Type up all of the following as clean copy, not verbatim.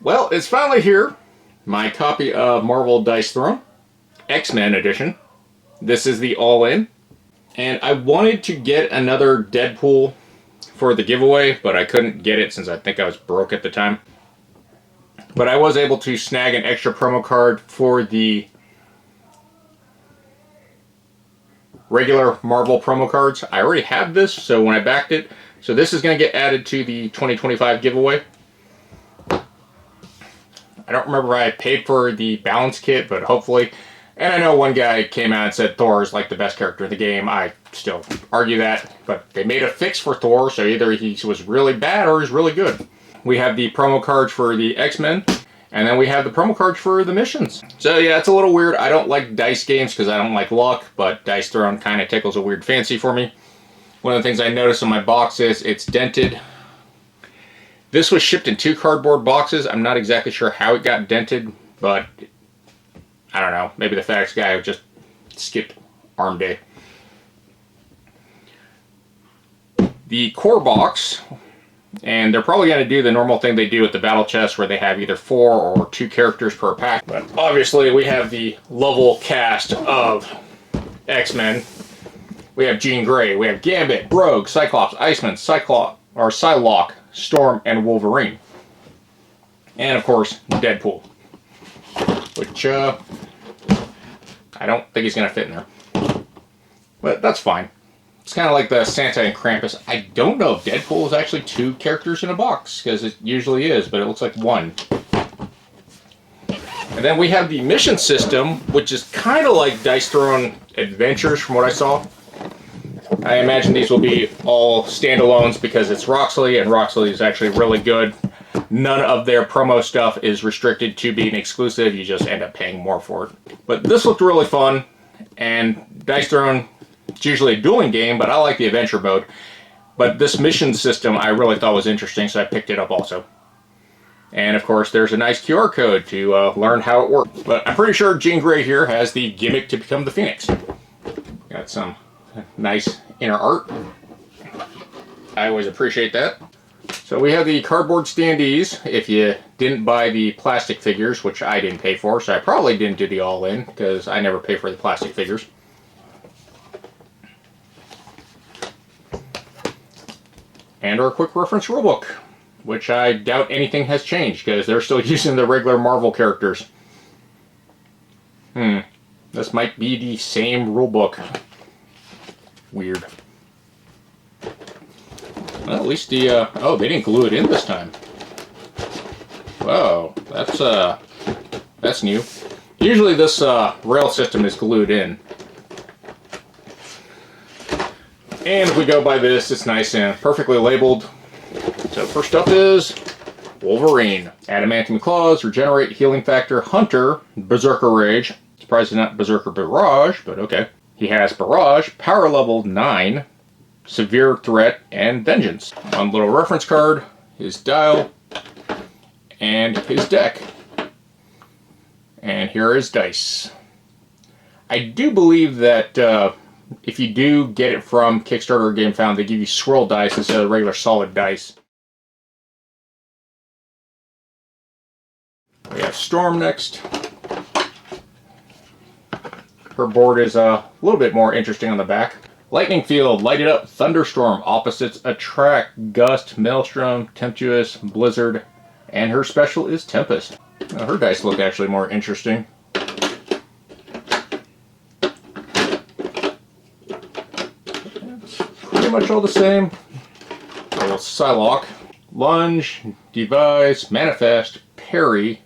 Well, it's finally here. My copy of Marvel Dice Throne, X-Men edition. This is the all-in. And I wanted to get another Deadpool for the giveaway, but I couldn't get it since I think I was broke at the time. But I was able to snag an extra promo card for the regular Marvel promo cards. I already have this, so when I backed it, so this is going to get added to the 2025 giveaway. I don't remember I paid for the balance kit, but hopefully. And I know one guy came out and said Thor is like the best character in the game. I still argue that, but they made a fix for Thor, so either he was really bad or he's really good. We have the promo cards for the X-Men, and then we have the promo cards for the missions. So yeah, it's a little weird. I don't like dice games because I don't like luck, but Dice Throne kind of tickles a weird fancy for me. One of the things I noticed on my box is it's dented. This was shipped in 2 cardboard boxes. I'm not exactly sure how it got dented, but I don't know. Maybe the FedEx guy just skipped arm day. The core box, and they're probably going to do the normal thing they do with the battle chest where they have either 4 or 2 characters per pack. But obviously we have the level cast of X-Men. We have Jean Grey, we have Gambit, Rogue, Cyclops, Iceman, Psylocke, Storm, and Wolverine. And of course, Deadpool. Which, I don't think he's going to fit in there. But that's fine. It's kind of like the Santa and Krampus. I don't know if Deadpool is actually 2 characters in a box, because it usually is, but it looks like 1. And then we have the mission system, which is kind of like Dice Throne Adventures from what I saw. I imagine these will be all standalones because it's Roxley, and Roxley is actually really good. None of their promo stuff is restricted to being exclusive. You just end up paying more for it. But this looked really fun, and Dice Throne, it's usually a dueling game, but I like the adventure mode. But this mission system I really thought was interesting, so I picked it up also. And of course, there's a nice QR code to learn how it works. But I'm pretty sure Jean Grey here has the gimmick to become the Phoenix. Got some nice inner art. I always appreciate that. So we have the cardboard standees. If you didn't buy the plastic figures, which I didn't pay for, so I probably didn't do the all-in because I never pay for the plastic figures. And our quick reference rulebook, which I doubt anything has changed because they're still using the regular Marvel characters. This might be the same rulebook. Weird. Well, at least the, oh, they didn't glue it in this time. Whoa, that's new. Usually this, rail system is glued in. And if we go by this, it's nice and perfectly labeled. So first up is Wolverine. Adamantium Claws, Regenerate, Healing Factor, Hunter, Berserker Rage. Surprised it's not Berserker Barrage, but okay. He has Barrage, Power Level 9, Severe Threat, and Vengeance. One little reference card, his dial, and his deck. And here are his dice. I do believe that if you do get it from Kickstarter or GameFound, they give you swirl dice instead of regular solid dice. We have Storm next. Her board is a little bit more interesting on the back. Lightning Field, Light It Up, Thunderstorm, Opposites Attract, Gust, Maelstrom, Tempestuous, Blizzard, and her special is Tempest. Now, her dice look actually more interesting. It's pretty much all the same. Little Psylocke, Lunge, Devise, Manifest, Parry,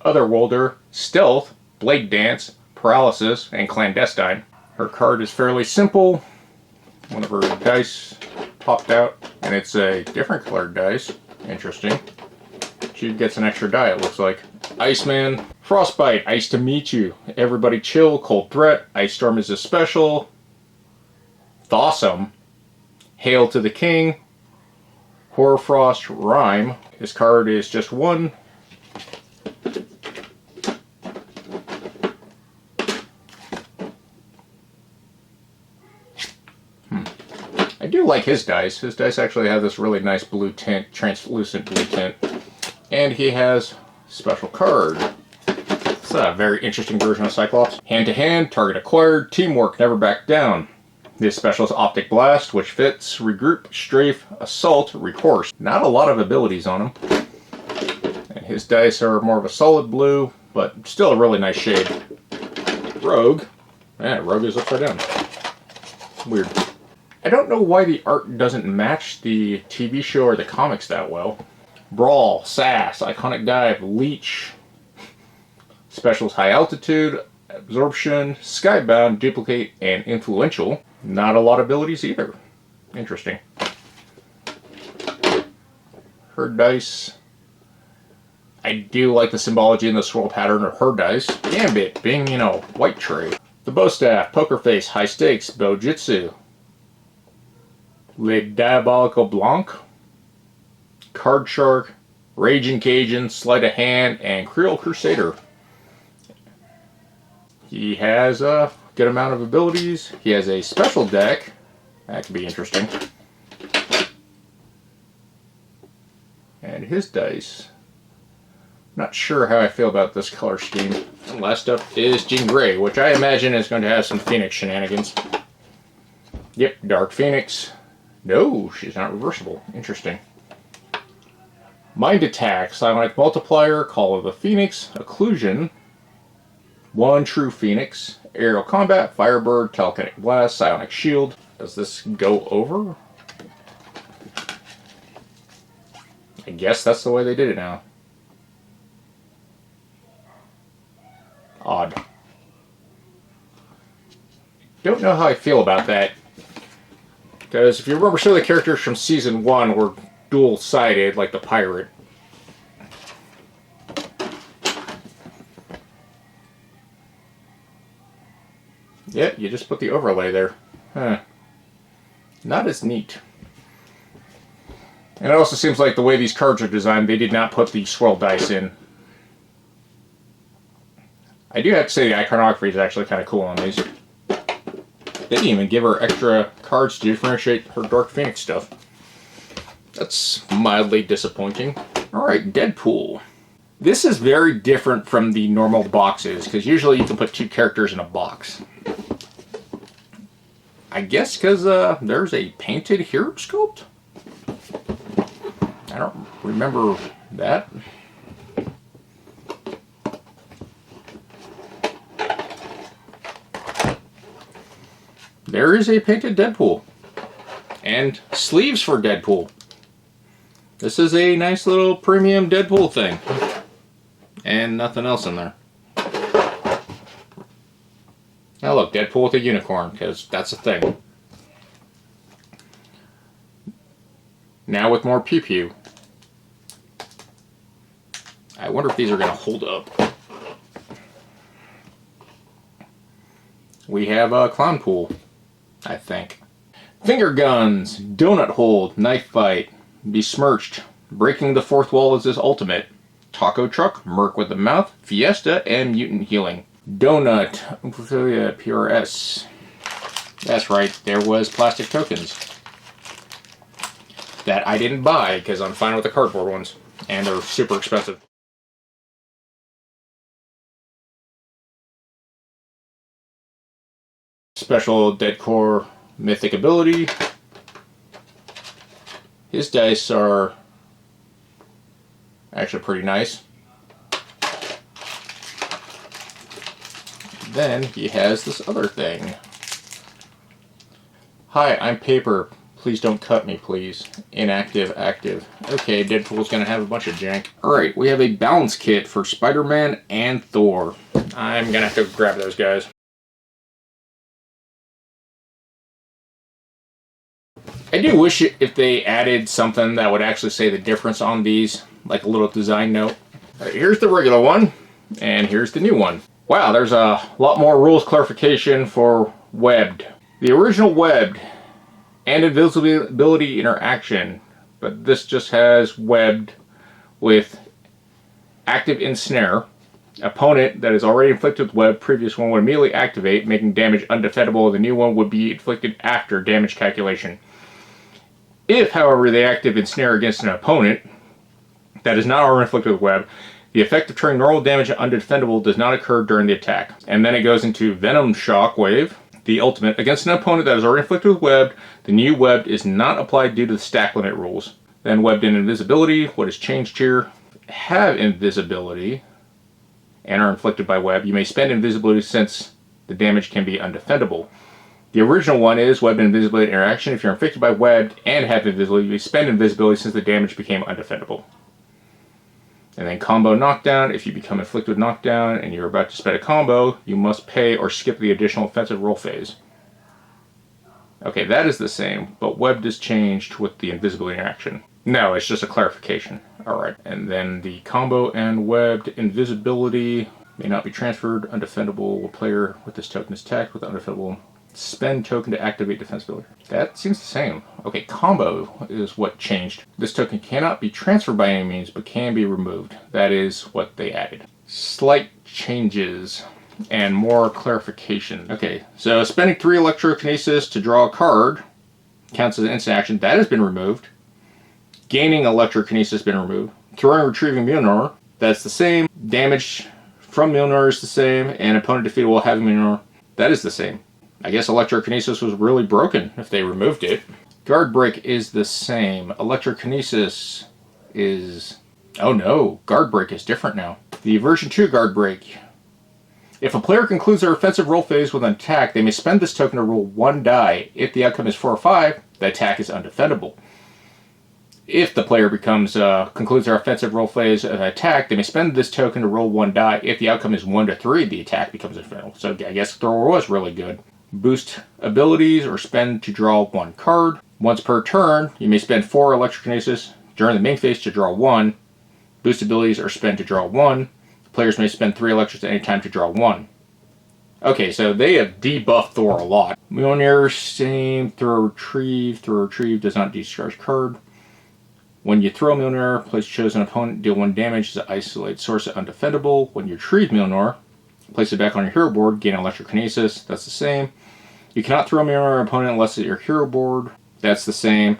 Otherworlder, Stealth, Blade Dance, Paralysis, and Clandestine. Her card is fairly simple. One of her dice popped out, and it's a different colored dice. Interesting. She gets an extra die, it looks like. Iceman, Frostbite, Ice to Meet You, Everybody Chill, Cold Threat, Ice Storm is a special, Thawsome, Hail to the King, Hoarfrost Rhyme. His card is just 1. I do like his dice. His dice actually have this really nice blue tint, translucent blue tint. And he has Special card. It's a very interesting version of Cyclops. Hand-to-hand, target acquired, teamwork, never back down. This special is Optic Blast, which fits Regroup, Strafe, Assault, Recourse. Not a lot of abilities on him. And his dice are more of a solid blue, but still a really nice shade. Rogue. Yeah, Rogue is upside down. Weird. I don't know why the art doesn't match the TV show or the comics that well. Brawl, Sass, Iconic Dive, Leech. Specials High Altitude, Absorption, Skybound, Duplicate, and Influential. Not a lot of abilities either. Interesting. Her dice. I do like the symbology and the swirl pattern of her dice. Gambit, being, white tray. The Bow Staff, Poker Face, High Stakes, Bojitsu. Le Diabolical Blanc. Card Shark, Raging Cajun, Sleight of Hand, and Creole Crusader. He has a good amount of abilities. He has a special deck. That could be interesting. And his dice. Not sure how I feel about this color scheme. And last up is Jean Grey, which I imagine is going to have some Phoenix shenanigans. Yep, Dark Phoenix. No, she's not reversible. Interesting. Mind Attack, Psionic Multiplier, Call of the Phoenix, Occlusion, One True Phoenix, Aerial Combat, Firebird, Telekinetic Blast, Psionic Shield. Does this go over? I guess that's the way they did it now. Odd. Don't know how I feel about that. Because if you remember, some of the characters from Season 1 were dual-sided, like the pirate. Yeah, you just put the overlay there. Huh. Not as neat. And it also seems like the way these cards are designed, they did not put the swirl dice in. I do have to say the iconography is actually kind of cool on these. They didn't even give her extra cards to differentiate her Dark Phoenix stuff. That's mildly disappointing. Alright, Deadpool. This is very different from the normal boxes, because usually you can put two characters in a box. I guess because there's a painted hero sculpt? I don't remember that. There is a painted Deadpool. And sleeves for Deadpool. This is a nice little premium Deadpool thing. And nothing else in there. Now look, Deadpool with a unicorn, because that's a thing. Now with more pew pew. I wonder if these are going to hold up. We have a Clownpool, I think. Finger Guns, Donut Hold, Knife Fight, Besmirched, Breaking the Fourth Wall is his ultimate. Taco Truck, Merc with the Mouth, Fiesta, and Mutant Healing. Donut, Umphalia PRS. That's right, there was plastic tokens. That I didn't buy, because I'm fine with the cardboard ones. And they're super expensive. Special Deadcore Mythic ability. His dice are actually pretty nice. Then he has this other thing. Hi, I'm Paper. Please don't cut me, please. Inactive, active. Okay, Deadpool's gonna have a bunch of jank. Alright, we have a balance kit for Spider-Man and Thor. I'm gonna have to grab those guys. I do wish if they added something that would actually say the difference on these, like a little design note. Alright, here's the regular one, and here's the new one. Wow, there's a lot more rules clarification for Webbed. The original Webbed and Invisibility Interaction, but this just has Webbed with Active Ensnare. Opponent that is already inflicted with Web, previous one would immediately activate, making damage undefendable. The new one would be inflicted after damage calculation. If, however, they active Ensnare against an opponent that is not already inflicted with Web, The effect of turning normal damage undefendable does not occur during the attack. And then it goes into Venom Shockwave. The ultimate. Against an opponent that is already inflicted with webbed, the new webbed is not applied due to the stack limit rules. Then webbed in invisibility. What has changed here? Have invisibility and are inflicted by web. You may spend invisibility since the damage can be undefendable. The original one is webbed invisibility interaction. If you're inflicted by webbed and have invisibility, you may spend invisibility since the damage became undefendable. And then combo knockdown. If you become inflicted with knockdown and you're about to spend a combo, you must pay or skip the additional offensive roll phase. Okay, that is the same, but webbed is changed with the invisibility interaction. No, it's just a clarification. Alright, and then the combo and webbed invisibility may not be transferred. Undefendable. Player with this token is attacked with undefendable. Spend token to activate defense ability. That seems the same. Okay, combo is what changed. This token cannot be transferred by any means, but can be removed. That is what they added. Slight changes and more clarification. Okay, so spending 3 electrokinesis to draw a card counts as an instant action. That has been removed. Gaining electrokinesis has been removed. Throwing and retrieving Mjolnir, that's the same. Damage from Mjolnir is the same, and opponent defeated while having Mjolnir, that is the same. I guess electrokinesis was really broken if they removed it. Guard break is the same. Electrokinesis is... oh no, guard break is different now. The version 2 guard break. If a player concludes their offensive roll phase with an attack, they may spend this token to roll 1 die. If the outcome is 4 or 5, the attack is undefendable. If the player concludes their offensive roll phase of an attack, they may spend this token to roll 1 die. If the outcome is 1 to 3, the attack becomes undefendable. So I guess Thor was really good. Boost abilities or spend to draw 1 card. Once per turn, you may spend 4 electrokinesis during the main phase to draw 1. Boost abilities are spent to draw 1. Players may spend 3 electrics at any time to draw 1. Okay, so they have debuffed Thor a lot. Mjolnir, same. Throw retrieve. Throw retrieve does not discharge card. When you throw Mjolnir, place chosen opponent, deal 1 damage as an isolated source at undefendable. When you retrieve Mjolnir, place it back on your hero board, gain electrokinesis. That's the same. You cannot throw Mjolnir at an opponent unless it's your hero board. That's the same.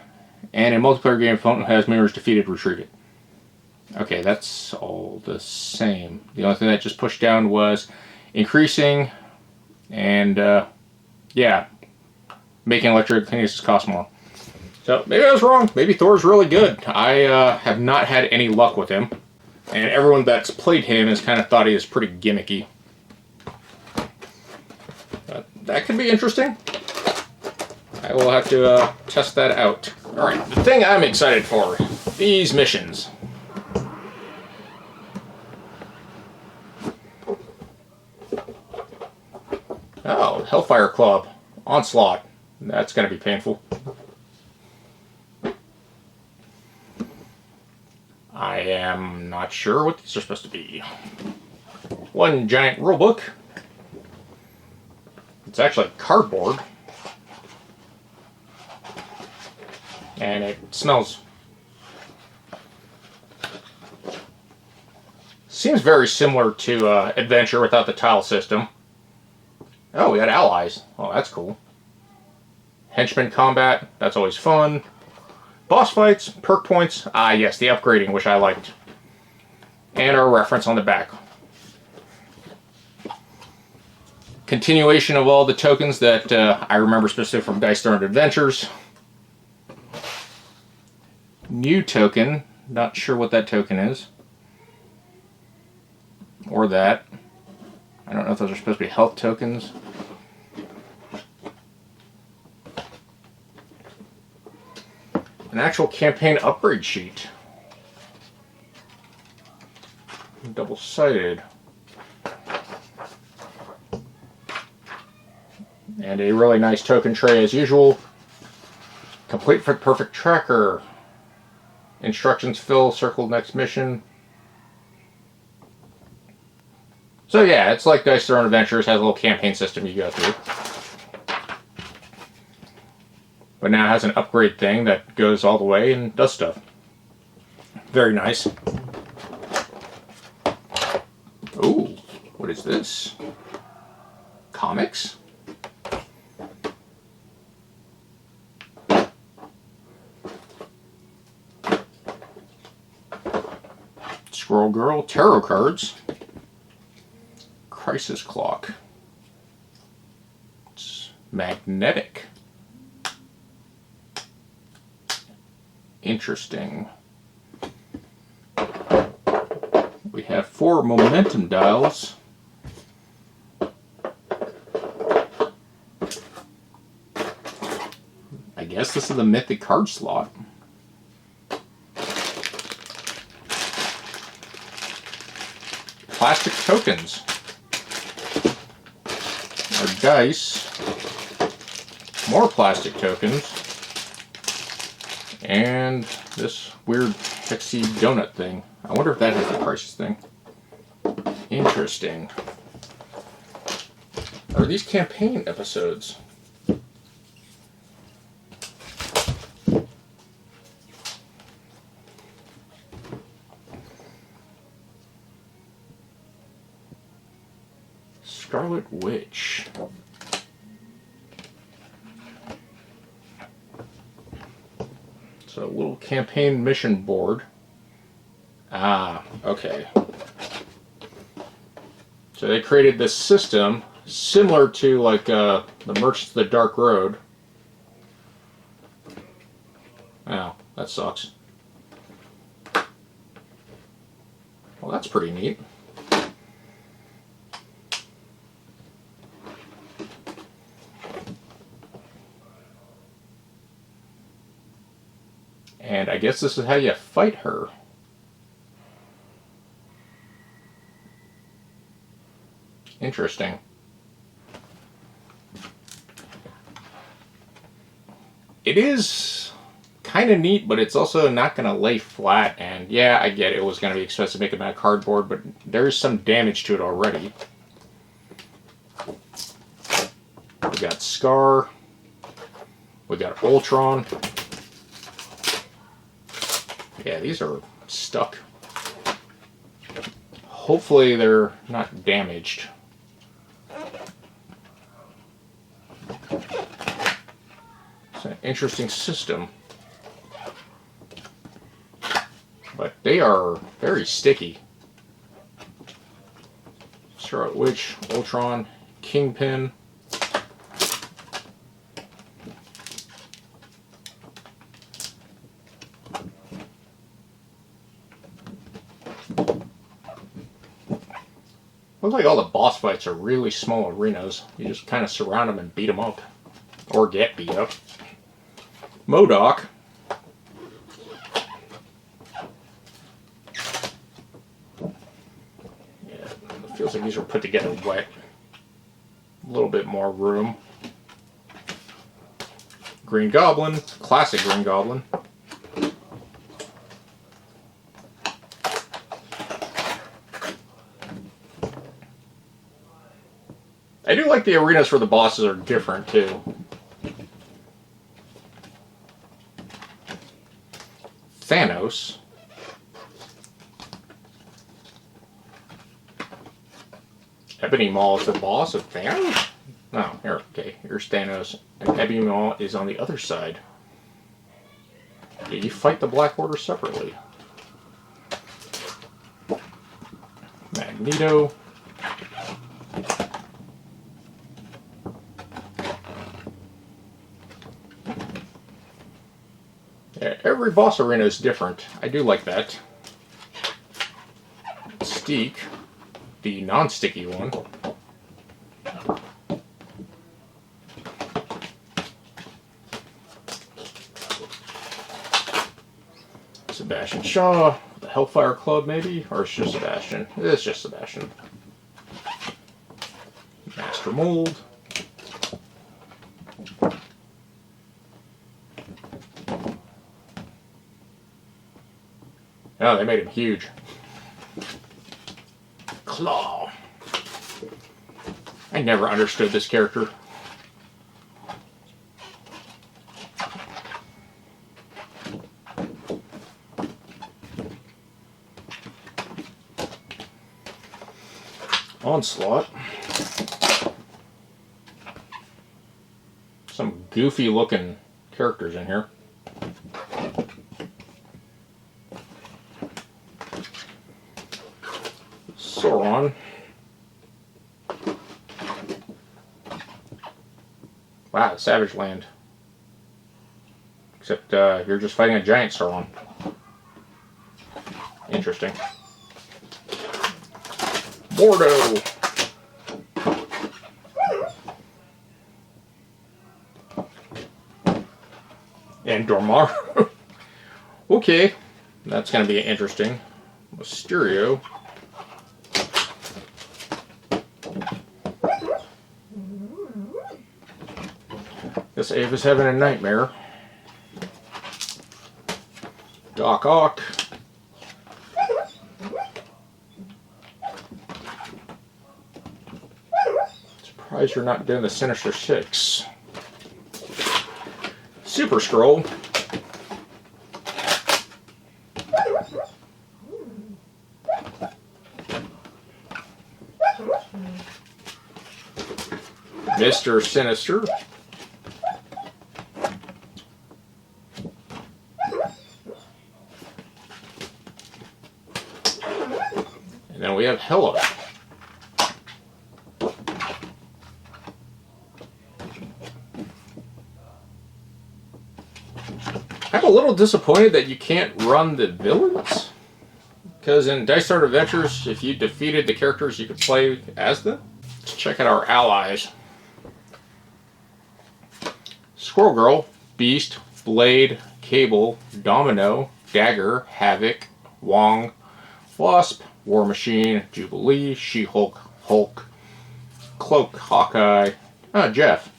And in multiplayer game, opponent who has Mjolnir defeated, retrieve it. Okay, that's all the same. The only thing that just pushed down was increasing and, yeah, making electrokinesis cost more. So maybe I was wrong. Maybe Thor's really good. I have not had any luck with him. And everyone that's played him has kind of thought he is pretty gimmicky. That could be interesting. I will have to test that out. Alright, the thing I'm excited for. These missions. Oh, Hellfire Club. Onslaught. That's going to be painful. I am not sure what these are supposed to be. One giant rulebook. It's actually cardboard. And it smells... seems very similar to Adventure without the tile system. Oh, we got allies. Oh, that's cool. Henchman combat. That's always fun. Boss fights. Perk points. Ah, yes, the upgrading, which I liked. And our reference on the back. Continuation of all the tokens that I remember specifically from Dice Throne Adventures. New token. Not sure what that token is. Or that. I don't know if those are supposed to be health tokens. An actual campaign upgrade sheet. Double-sided. And a really nice token tray as usual. Complete for perfect tracker. Instructions fill, circle next mission. So yeah, it's like Dice Throne Adventures, has a little campaign system you go through. But now it has an upgrade thing that goes all the way and does stuff. Very nice. Ooh, what is this? Comics? Squirrel Girl, tarot cards, Crisis Clock, it's magnetic, interesting. We have 4 momentum dials. I guess this is the mythic card slot. Plastic tokens. Our dice. More plastic tokens. And this weird hexy donut thing. I wonder if that has the prices thing. Interesting. Are these campaign episodes? Scarlet Witch. So a little campaign mission board. Ah, okay. So they created this system similar to like the Merchants of the Dark Road. Oh, that sucks. Well, that's pretty neat. And I guess this is how you fight her. Interesting. It is kind of neat, but it's also not going to lay flat. And yeah, I get it was going to be expensive to make it out of cardboard, but there's some damage to it already. We got Scar. We got Ultron. Yeah, these are stuck. Hopefully they're not damaged. It's an interesting system. But they are very sticky. Scarlet Witch, Ultron, Kingpin. Looks like all the boss fights are really small arenas. You just kind of surround them and beat them up. Or get beat up. MODOK. Yeah, it feels like these were put together wet. A little bit more room. Green Goblin. Classic Green Goblin. I do like the arenas for the bosses are different too. Thanos. Ebony Maw is the boss of Thanos? No, here, okay, here's Thanos. And Ebony Maw is on the other side. Yeah, you fight the Black Order separately. Magneto. Yeah, every boss arena is different. I do like that. Mystique, the non-sticky one. Sebastian Shaw, the Hellfire Club maybe? Or it's just Sebastian? It's just Sebastian. Master Mold. Oh, they made him huge. Claw. I never understood this character. Onslaught. Some goofy looking characters in here. Sauron. Wow, Savage Land. Except you're just fighting a giant Sauron. Interesting. Mordo. And Dormammu. Okay, that's going to be interesting. Mysterio. Guess Ava's having a nightmare. Doc Ock. Surprised you're not doing the Sinister Six. Super Skrull. Mr. Sinister. And then we have Hela. I'm a little disappointed that you can't run the villains. Because in Dice Art Adventures, if you defeated the characters, you could play as them. Let's check out our allies. Squirrel Girl, Beast, Blade, Cable, Domino, Dagger, Havoc, Wong, Wasp, War Machine, Jubilee, She-Hulk, Hulk, Cloak, Hawkeye, Jeff,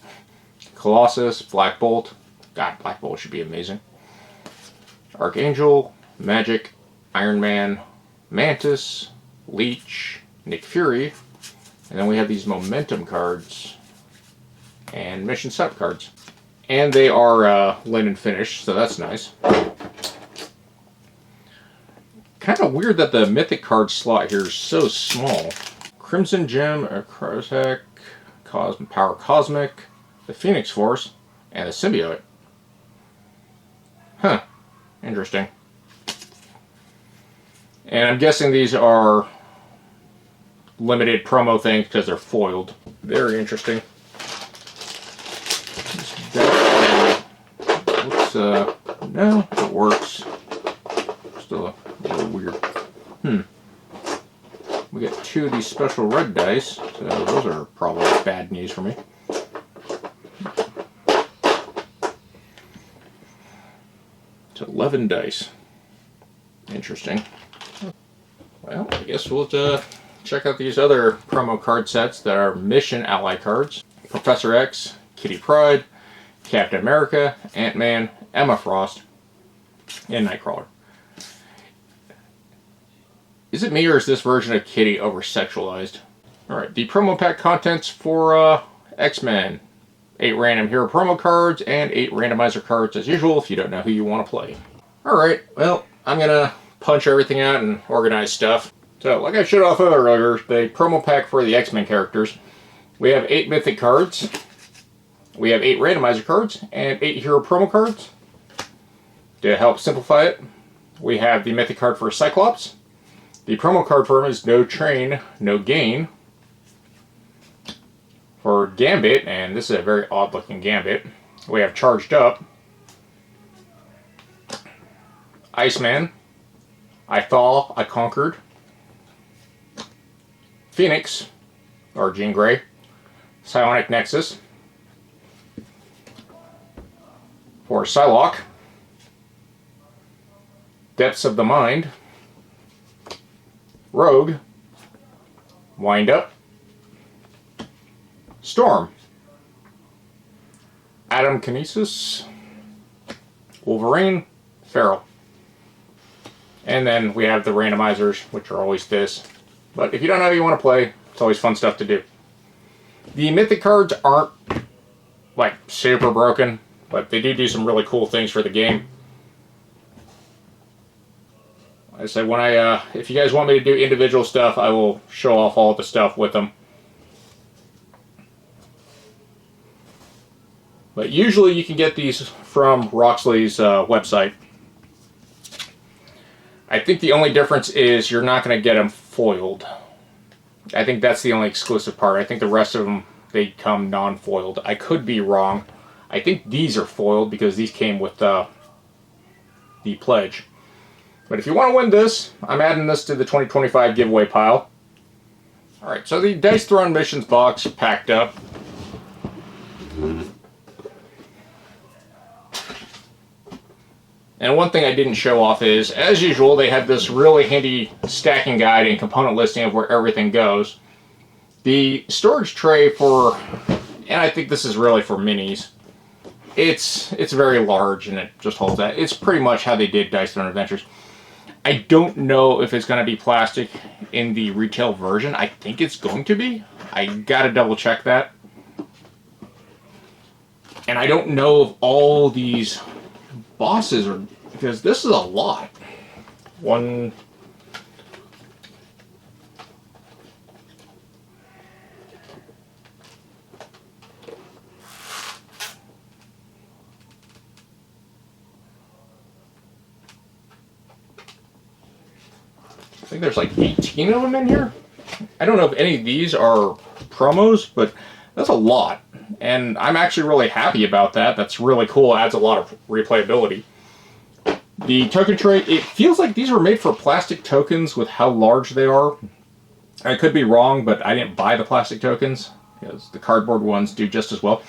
Colossus, Black Bolt. God, Black Bolt should be amazing. Archangel, Magic, Iron Man, Mantis, Leech, Nick Fury, and then we have these momentum cards and mission setup cards. And they are linen finish, so that's nice. Kind of weird that the mythic card slot here is so small. Crimson Gem, Krozak, Power Cosmic, the Phoenix Force, and the Symbiote. Huh. Interesting. And I'm guessing these are limited promo things because they're foiled. Very interesting. Looks, no, it works. Still a little weird. We got 2 of these special red dice, so those are probably bad news for me. It's 11 dice. Interesting. Well, I guess we'll check out these other promo card sets that are Mission Ally cards. Professor X, Kitty Pryde, Captain America, Ant-Man, Emma Frost, and Nightcrawler. Is it me or is this version of Kitty over-sexualized? Alright, the promo pack contents for X-Men. 8 random hero promo cards and 8 randomizer cards as usual if you don't know who you want to play. Alright, well, I'm gonna punch everything out and organize stuff. So, like I showed off earlier, the promo pack for the X-Men characters. We have 8 mythic cards. We have 8 randomizer cards and 8 hero promo cards. To help simplify it, we have the mythic card for Cyclops. The promo card for him is No Train, No Gain. For Gambit, and this is a very odd looking Gambit, we have Charged Up, Iceman, I Thaw, I Conquered, Phoenix, or Jean Grey, Psionic Nexus, for Psylocke, Depths of the Mind, Rogue, Wind Up, Storm, Adam Kinesis, Wolverine, Feral. And then we have the randomizers, which are always this. But if you don't know how you want to play, it's always fun stuff to do. The mythic cards aren't like super broken, but they do some really cool things for the game. Like I said, when if you guys want me to do individual stuff, I will show off all the stuff with them. But usually you can get these from Roxley's website. I think the only difference is you're not going to get them foiled. I think that's the only exclusive part. I think the rest of them, they come non-foiled. I could be wrong. I think these are foiled because these came with the pledge. But if you want to win this, I'm adding this to the 2025 giveaway pile. Alright, so the Dice Throne Missions box packed up. And one thing I didn't show off is, as usual, they have this really handy stacking guide and component listing of where everything goes. The storage tray for, and I think this is really for minis, it's very large and it just holds that. It's pretty much how they did Dice Throne Adventures. I don't know if it's going to be plastic in the retail version. I think it's going to be. I gotta double check that. And I don't know if all these bosses are, because this is a lot. One, I think there's like 18 of them in here. I don't know if any of these are promos, but that's a lot. And I'm actually really happy about that. That's really cool. It adds a lot of replayability. The token tray, it feels like these were made for plastic tokens with how large they are. I could be wrong, but I didn't buy the plastic tokens because the cardboard ones do just as well.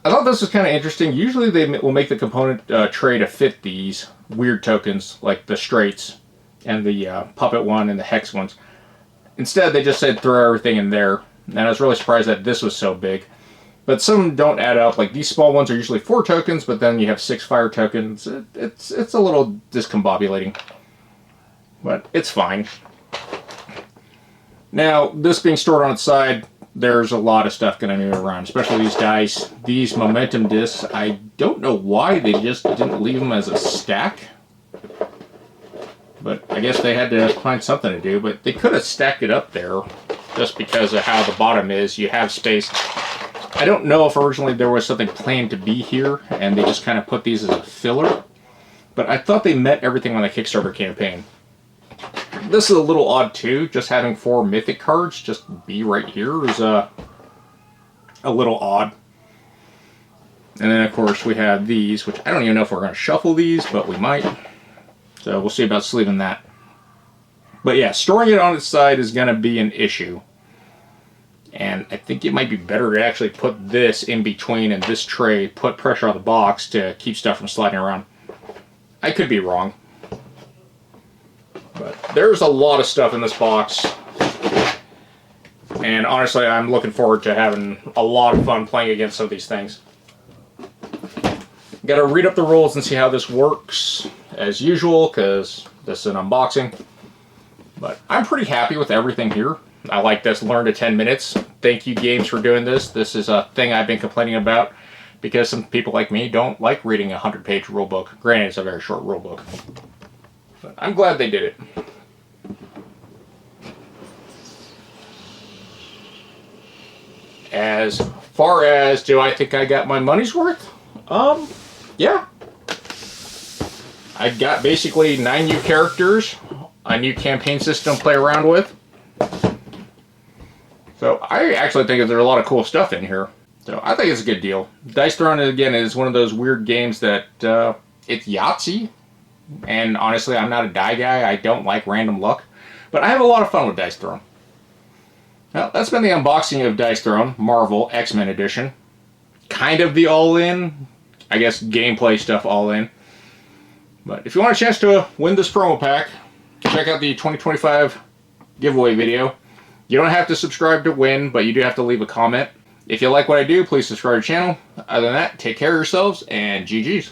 I thought this was kind of interesting. Usually they will make the component tray to fit these weird tokens like the straights and the puppet one and the hex ones. Instead, they just said throw everything in there. And I was really surprised that this was so big. But some don't add up. Like these small ones are usually 4 tokens, but then you have 6 fire tokens. It's a little discombobulating. But it's fine. Now, this being stored on its side, there's a lot of stuff going to move around, especially these dice. These momentum discs, I don't know why they just didn't leave them as a stack. But I guess they had to find something to do. But they could have stacked it up there just because of how the bottom is. You have space. I don't know if originally there was something planned to be here and they just kind of put these as a filler. But I thought they met everything on the Kickstarter campaign. This is a little odd too. Just having 4 mythic cards just be right here is a little odd. And then of course we have these, which I don't even know if we're going to shuffle these, but we might. So we'll see about sleeving that. But yeah, storing it on its side is going to be an issue. And I think it might be better to actually put this in between and this tray, put pressure on the box to keep stuff from sliding around. I could be wrong. But there's a lot of stuff in this box. And honestly, I'm looking forward to having a lot of fun playing against some of these things. Got to read up the rules and see how this works, as usual, because this is an unboxing. But I'm pretty happy with everything here. I like this learn to 10 minutes. Thank you, games, for doing this. This is a thing I've been complaining about because some people like me don't like reading a 100-page rulebook. Granted, it's a very short rulebook. But I'm glad they did it. As far as do I think I got my money's worth? Yeah. I got basically 9 new characters, a new campaign system to play around with. So I actually think there's a lot of cool stuff in here. So I think it's a good deal. Dice Throne, again, is one of those weird games that it's Yahtzee. And honestly, I'm not a die guy. I don't like random luck. But I have a lot of fun with Dice Throne. Well, that's been the unboxing of Dice Throne, Marvel X-Men Edition. Kind of the all-in, I guess, gameplay stuff all-in. But if you want a chance to win this promo pack, check out the 2025 giveaway video. You don't have to subscribe to win, but you do have to leave a comment. If you like what I do, please subscribe to the channel. Other than that, take care of yourselves, and GG's.